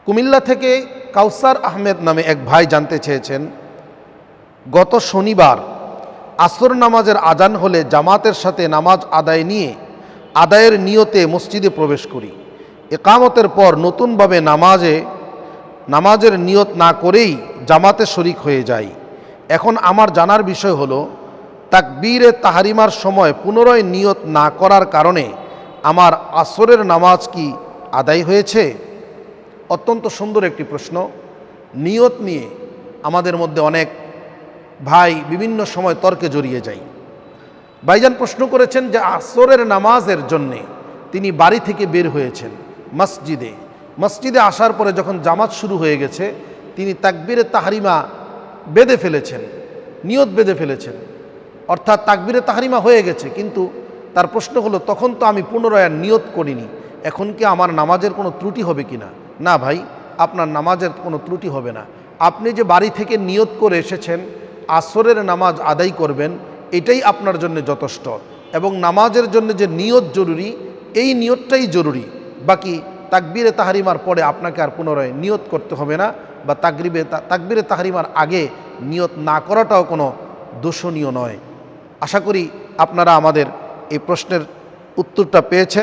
কুমিল্লা থেকে কাউসার আহমেদ নামে এক ভাই জানতে চেয়েছেন, গত শনিবার আসর নামাজের আজান হলে জামাতের সাথে নামাজ আদায়ের নিয়তে মসজিদে প্রবেশ করি। একামতের পর নতুনভাবে নামাজের নিয়ত না করেই জামাতে শরিক হয়ে যাই। এখন আমার জানার বিষয় হলো, তাকবীরে তাহরিমার সময় পুনরায় নিয়ত না করার কারণে আমার আসরের নামাজ কি আদায় হয়েছে? অত্যন্ত সুন্দর একটি প্রশ্ন। নিয়ত নিয়ে আমাদের মধ্যে অনেক ভাই বিভিন্ন সময় তর্কে জড়িয়ে যায়। ভাইজান প্রশ্ন করেছেন যে আসরের নামাজের জন্যে তিনি বাড়ি থেকে বের হয়েছেন মসজিদে আসার পরে যখন জামাত শুরু হয়ে গেছে, তিনি তাকবীরে তাহরিমা বেঁধে ফেলেছেন, নিয়ত বেঁধে ফেলেছেন, অর্থাৎ তাকবীরে তাহরিমা হয়ে গেছে। কিন্তু তার প্রশ্ন হলো, তখন তো আমি পুনরায় নিয়ত করিনি, এখন কি আমার নামাজের কোনো ত্রুটি হবে কিনা? না ভাই, আপনার নামাজের কোনো ত্রুটি হবে না। আপনি যে বাড়ি থেকে নিয়ত করে এসেছেন আসরের নামাজ আদায় করবেন, এটাই আপনার জন্য যথেষ্ট। এবং নামাজের জন্য যে নিয়ত জরুরি, এই নিয়তটাই জরুরি। বাকি তাকবীরে তাহরিমার পরে আপনাকে আর পুনরায় নিয়ত করতে হবে না, বা তাকবীরে তাহরিমার আগে নিয়ত না করাটাও কোনো দোষণীয় নয়। আশা করি আপনারা আমাদের এই প্রশ্নের উত্তরটা পেয়েছেন।